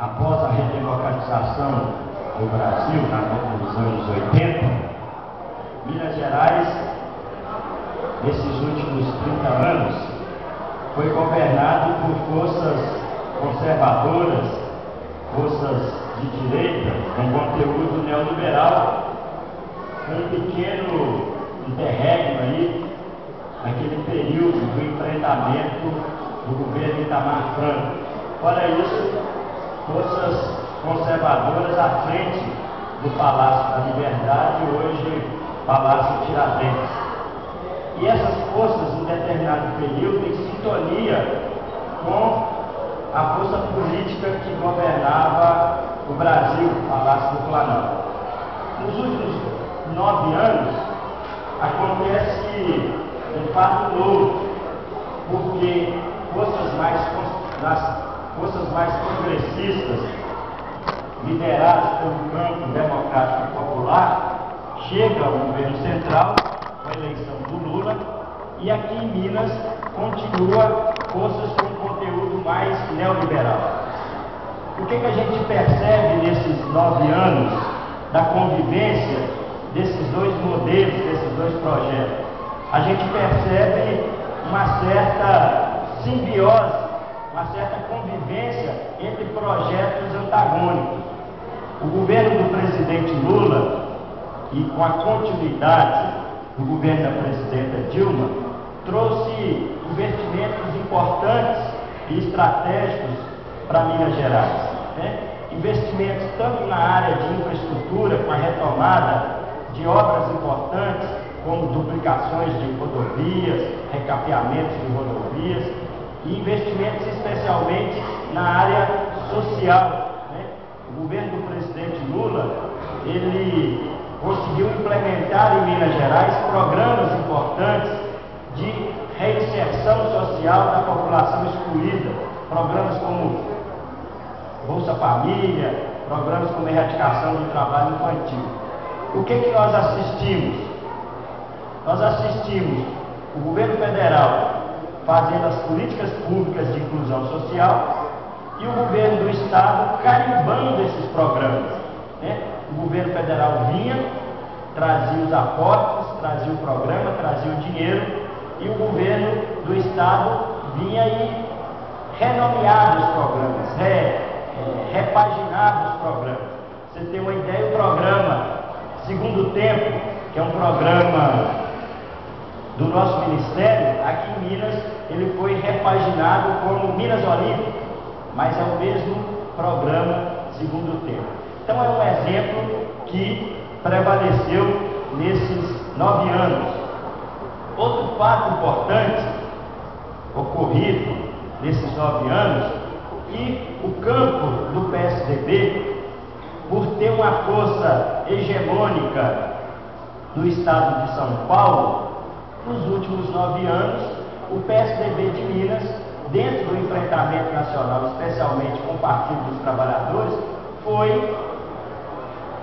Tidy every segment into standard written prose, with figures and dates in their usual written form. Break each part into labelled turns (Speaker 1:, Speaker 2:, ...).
Speaker 1: após a redemocratização do Brasil, nos anos 80, Minas Gerais, nesses últimos 30 anos, foi governado por forças conservadoras, forças de direita, com conteúdo neoliberal, com um pequeno interregno aí, naquele período do enfrentamento do governo Itamar Franco. Fora isso, forças conservadoras à frente do Palácio da Liberdade, hoje Palácio Tiradentes. E essas forças, em determinado período, em sintonia com a força política que governava o Brasil, o Palácio do Planalto. Nos últimos 9 anos, acontece um fato novo, porque forças mais progressistas, lideradas pelo campo democrático e popular, chegam ao governo central, com a eleição do Lula, e aqui em Minas continua forças com conteúdo mais neoliberal. O que a gente percebe nesses 9 anos da convivência desses dois modelos, desses dois projetos? A gente percebe uma certa simbiose, uma certa convivência entre projetos antagônicos. O governo do presidente Lula, e com a continuidade do governo da presidenta Dilma, trouxe investimentos importantes e estratégicos para Minas Gerais, né? Investimentos tanto na área de infraestrutura, com a retomada de obras importantes, como duplicações de rodovias, recapeamentos de rodovias, e investimentos especialmente na área social, né? O governo do presidente Lula, ele conseguiu implementar em Minas Gerais programas importantes de reinserção social da população excluída, programas como Bolsa Família, programas como erradicação do trabalho infantil. O que nós assistimos? Nós assistimos o governo federal fazendo as políticas públicas de inclusão social e o governo do estado carimbando esses programas, né? O governo federal vinha, trazia os aportes, trazia o programa, trazia o dinheiro, e o governo do estado vinha e renomeava os programas, repaginava os programas. Você tem uma ideia, o programa Segundo Tempo, que é um programa do nosso ministério, aqui em Minas, ele foi repaginado como Minas Olímpico, mas é o mesmo programa Segundo Tempo. Então é um exemplo que prevaleceu nesses 9 anos. Outro fato importante ocorrido nesses 9 anos, que o campo do PSDB, por ter uma força hegemônica no estado de São Paulo, nos últimos 9 anos, o PSDB de Minas, dentro do enfrentamento nacional, especialmente com o Partido dos Trabalhadores, foi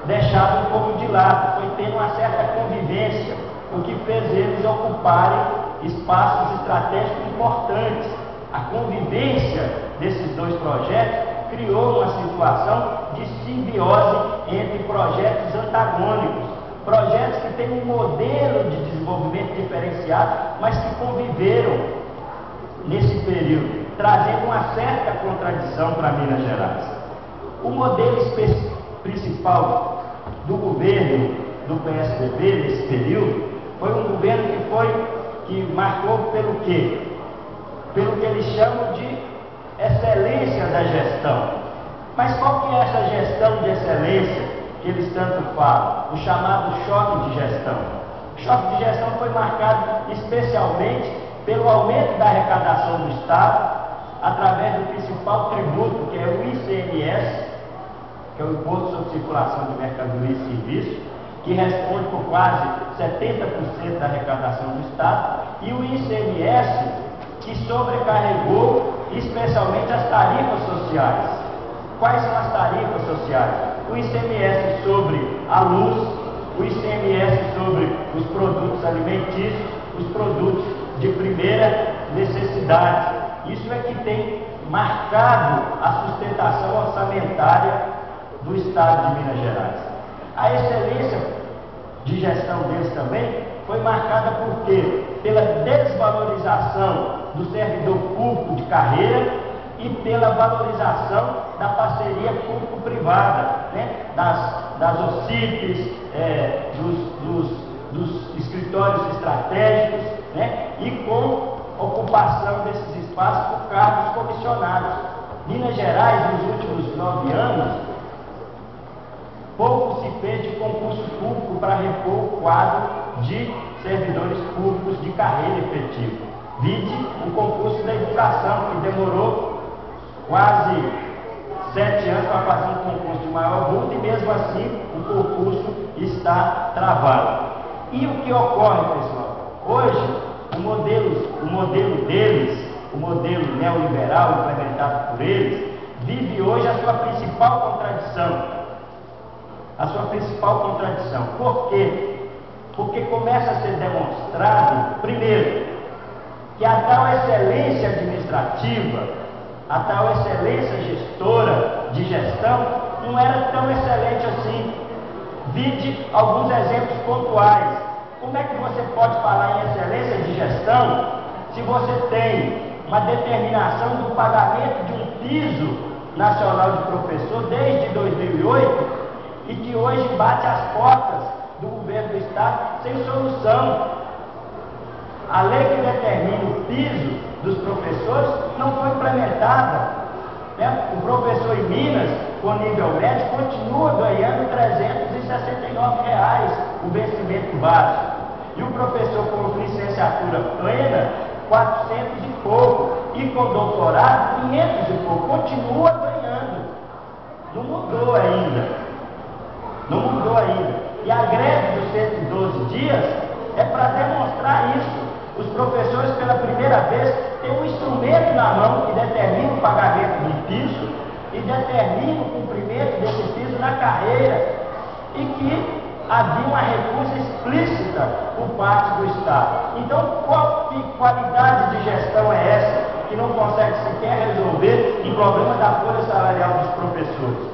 Speaker 1: deixado um pouco de lado, foi tendo uma certa convivência, o que fez eles ocuparem espaços estratégicos importantes. A convivência desses dois projetos criou uma situação de simbiose entre projetos antagônicos, projetos que têm um modelo de desenvolvimento diferenciado, mas que conviveram nesse período, trazendo uma certa contradição para Minas Gerais. O modelo principal do governo do PSDB nesse período foi um governo que marcou pelo quê? Pelo que eles chamam de excelência da gestão. Mas qual que é essa gestão de excelência que eles tanto falam? O chamado choque de gestão. O choque de gestão foi marcado especialmente pelo aumento da arrecadação do Estado através do principal tributo, que é o ICMS, que é o Imposto sobre Circulação de Mercadorias e Serviços, que responde por quase 70% da arrecadação do Estado, e o ICMS, que sobrecarregou especialmente as tarifas sociais. Quais são as tarifas sociais? O ICMS sobre a luz, o ICMS sobre os produtos alimentícios, os produtos de primeira necessidade. Isso é que tem marcado a sustentação orçamentária do Estado de Minas Gerais. A excelência de gestão deles também foi marcada por quê? Pela desvalorização do servidor público de carreira e pela valorização da parceria público-privada, né? das OCIPs, dos escritórios estratégicos, né? E com ocupação desses espaços por cargos comissionados. Minas Gerais, nos últimos 9 anos, pouco se fez de concurso público para repor o quadro de servidores públicos de carreira efetiva. Vide o concurso da educação, que demorou quase 7 anos para fazer um concurso de maior vulto, e mesmo assim o concurso está travado. E o que ocorre, pessoal? Hoje, o modelo deles, o modelo neoliberal implementado por eles, vive hoje a sua principal contradição. A sua principal contradição. Por quê? Porque começa a ser demonstrado, primeiro, que a tal excelência administrativa, a tal excelência gestora de gestão, não era tão excelente assim. Vide alguns exemplos pontuais. Como é que você pode falar em excelência de gestão se você tem uma determinação do pagamento de um piso nacional de professor desde 2008 e que hoje bate as portas do governo do Estado sem solução? A lei que determina o piso dos professores não foi implementada, né? O professor em Minas, com nível médio, continua ganhando R$ 369 o vencimento básico. E o professor com licenciatura plena, 400 e pouco. E com doutorado, 500 e pouco. Continua ganhando. Não mudou ainda. Não mudou ainda. E a greve dos 112 dias é para demonstrar isso. Os professores, pela primeira vez, têm um instrumento na mão que determina o pagamento do piso e determina o cumprimento desse piso na carreira, e que havia uma recusa explícita por parte do Estado. Então, qual qualidade de gestão é essa que não consegue sequer resolver o problema da folha salarial dos professores?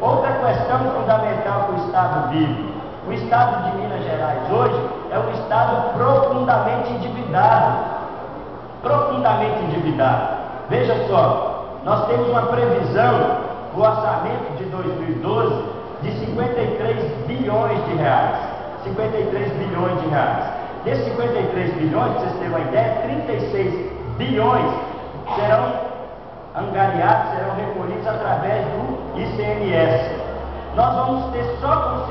Speaker 1: Outra questão fundamental que o Estado vive. O Estado de Minas Gerais hoje é um Estado profundamente endividado. Profundamente endividado. Veja só, nós temos uma previsão do orçamento de 2012 de 53 bilhões de reais. 53 bilhões de reais. Desses 53 bilhões, para vocês terem uma ideia, 36 bilhões serão angariados, serão recolhidos através do ICMS. Nós vamos ter só com